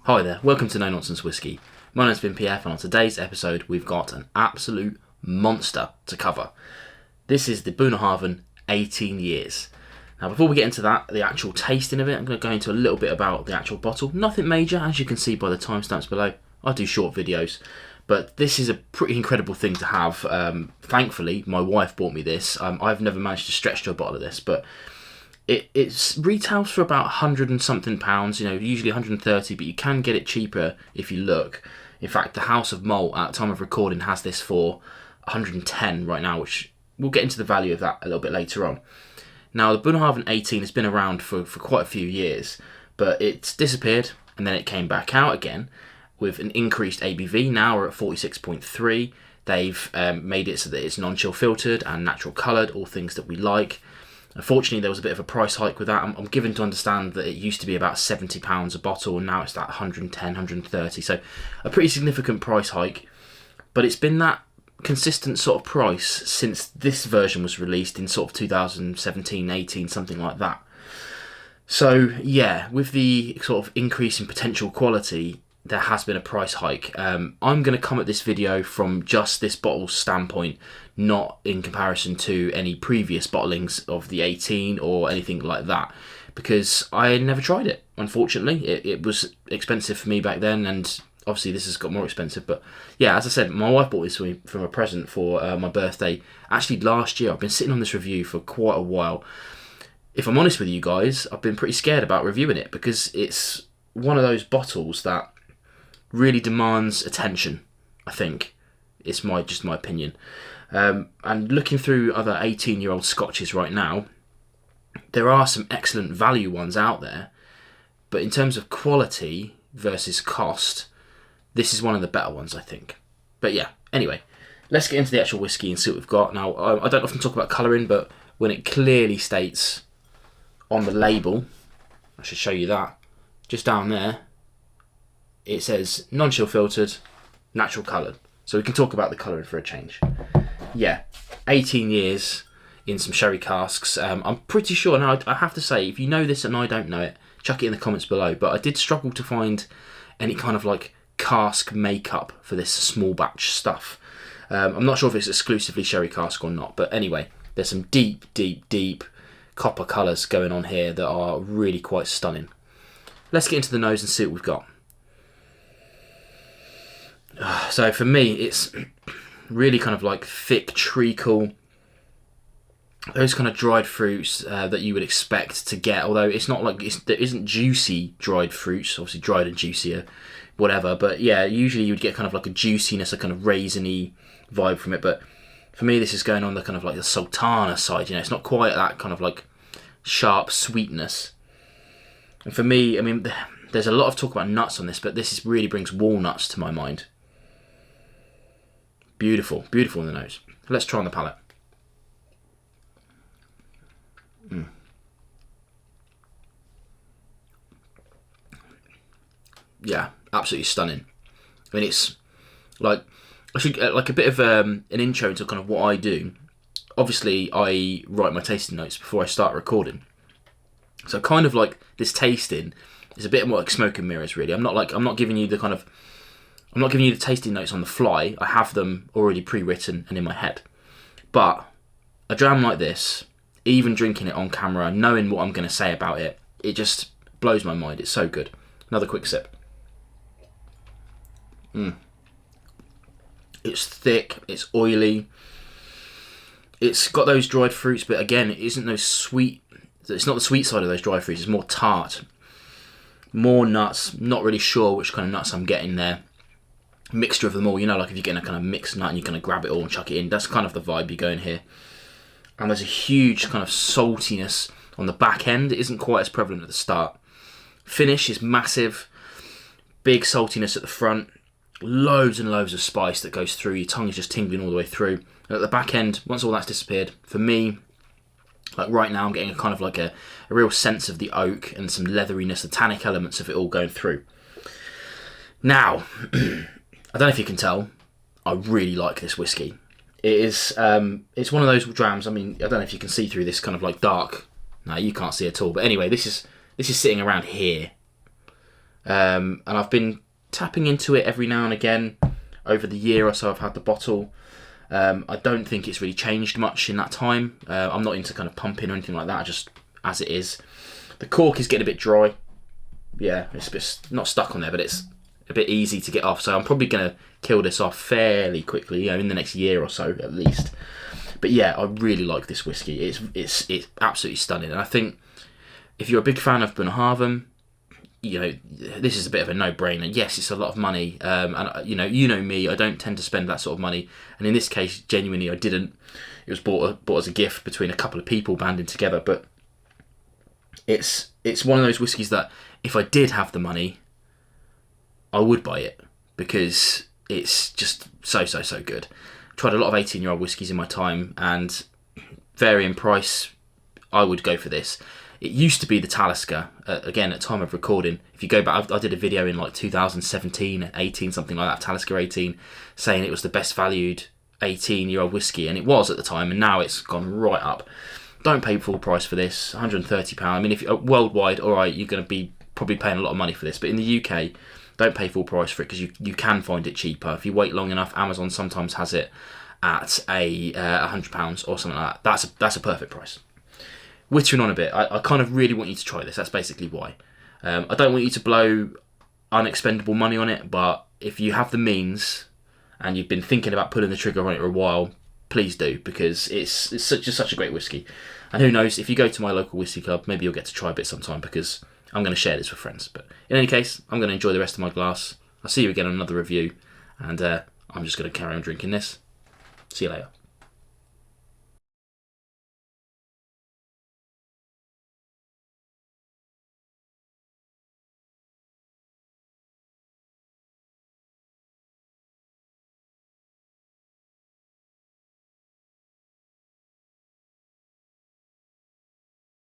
Hi there, welcome to No Nonsense Whiskey. My name's been PF, and on today's episode we've got an absolute monster to cover. This is the Bunnahabhain 18 years. Now before we get into that, the actual tasting of it, I'm going to go into a little bit about the actual bottle. Nothing major, as you can see by the timestamps below. I do short videos, but this is a pretty incredible thing to have. Thankfully, my wife bought me this. I've never managed to stretch to a bottle of this, but it retails for about 100 and something pounds, usually 130, but you can get it cheaper if you look. In fact, the House of Malt at the time of recording has this for 110 right now, which we'll get into the value of that a little bit later on. Now, the Bunnahabhain 18 has been around for quite a few years, but it's disappeared and then it came back out again with an increased ABV. Now we're at 46.3. They've made it so that it's non-chill filtered and natural coloured, all things that we like. Unfortunately, there was a bit of a price hike with that. I'm given to understand that it used to be about £70 a bottle, and now it's that 110, 130. So a pretty significant price hike, but it's been that consistent sort of price since this version was released in sort of 2017, 18, something like that. So yeah, with the sort of increase in potential quality, there has been a price hike. I'm going to come at this video from just this bottle's standpoint, not in comparison to any previous bottlings of the 18 or anything like that, because I never tried it, unfortunately. It was expensive for me back then, and obviously this has got more expensive. But yeah, as I said, my wife bought this for me from a present for my birthday, actually last year. I've been sitting on this review for quite a while. If I'm honest with you guys, I've been pretty scared about reviewing it, because it's one of those bottles that really demands attention, I think. It's just my opinion. And looking through other 18-year-old scotches right now, there are some excellent value ones out there, but in terms of quality versus cost, this is one of the better ones, I think. But yeah, anyway, let's get into the actual whiskey and see what we've got. Now, I don't often talk about colouring, but when it clearly states on the label, I should show you that, just down there, it says non-chill filtered, natural coloured. So we can talk about the colouring for a change. Yeah, 18 years in some sherry casks. I'm pretty sure, now I have to say, if you know this and I don't know it, chuck it in the comments below. But I did struggle to find any kind of like cask makeup for this small batch stuff. I'm not sure if it's exclusively sherry cask or not. But anyway, there's some deep, deep, deep copper colours going on here that are really quite stunning. Let's get into the nose and see what we've got. So for me, it's really kind of like thick treacle, those kind of dried fruits that you would expect to get, although it's not like there isn't juicy dried fruits, obviously dried and juicier, whatever, but yeah, usually you would get kind of like a juiciness, a kind of raisiny vibe from it. But for me, this is going on the kind of like the sultana side, it's not quite that kind of like sharp sweetness. And for me, I mean, there's a lot of talk about nuts on this, but this really brings walnuts to my mind. Beautiful, beautiful in the nose. Let's try on the palate. Yeah, absolutely stunning. I mean, it's like, I should like a bit of an intro into kind of what I do. Obviously, I write my tasting notes before I start recording. So kind of like this tasting is a bit more like smoke and mirrors, really. I'm not giving you the tasting notes on the fly. I have them already pre-written and in my head. But a dram like this, even drinking it on camera, knowing what I'm going to say about it, it just blows my mind. It's so good. Another quick sip. It's thick, it's oily. It's got those dried fruits, but again, it isn't those sweet. It's not the sweet side of those dried fruits. It's more tart, more nuts. Not really sure which kind of nuts I'm getting there. Mixture of them all, like if you're getting a kind of mixed nut and you're going to grab it all and chuck it in. That's kind of the vibe you're going here. And there's a huge kind of saltiness on the back end. It isn't quite as prevalent at the start. Finish is massive. Big saltiness at the front. Loads and loads of spice that goes through. Your tongue is just tingling all the way through. And at the back end, once all that's disappeared, for me, like right now, I'm getting a kind of like a real sense of the oak and some leatheriness, the tannic elements of it all going through. Now, I don't know if you can tell, I really like this whiskey. It is, it's one of those drams. I mean, I don't know if you can see through this kind of like dark. No, you can't see at all. But anyway, this is sitting around here. and I've been tapping into it every now and again over the year or so I've had the bottle. I don't think it's really changed much in that time. I'm not into kind of pumping or anything like that, just as it is. The cork is getting a bit dry. Yeah, it's a bit, not stuck on there, but it's a bit easy to get off. So I'm probably going to kill this off fairly quickly, in the next year or so at least. But yeah, I really like this whiskey. It's absolutely stunning. And I think if you're a big fan of Bunnahabhain, this is a bit of a no-brainer. Yes, it's a lot of money, and you know me, I don't tend to spend that sort of money. And in this case, genuinely, I didn't. It was bought as a gift between a couple of people banding together. But it's one of those whiskies that if I did have the money, I would buy it because it's just so good. Tried a lot of 18-year-old whiskies in my time, and varying price, I would go for this. It used to be the Talisker, again, at time of recording. If you go back, I did a video in like 2017, 18, something like that, Talisker 18, saying it was the best valued 18-year-old whiskey, and it was at the time, and now it's gone right up. Don't pay full price for this, £130. I mean, if worldwide, all right, you're going to be probably paying a lot of money for this, but in the UK, don't pay full price for it because you can find it cheaper. If you wait long enough, Amazon sometimes has it at £100 or something like that. That's a perfect price. Whittering on a bit, I kind of really want you to try this. That's basically why. I don't want you to blow unexpendable money on it, but if you have the means and you've been thinking about pulling the trigger on it for a while, please do, because it's such a great whiskey. And who knows, if you go to my local whiskey club, maybe you'll get to try a bit sometime, because I'm going to share this with friends. But in any case, I'm going to enjoy the rest of my glass. I'll see you again on another review, and I'm just going to carry on drinking this. See you later.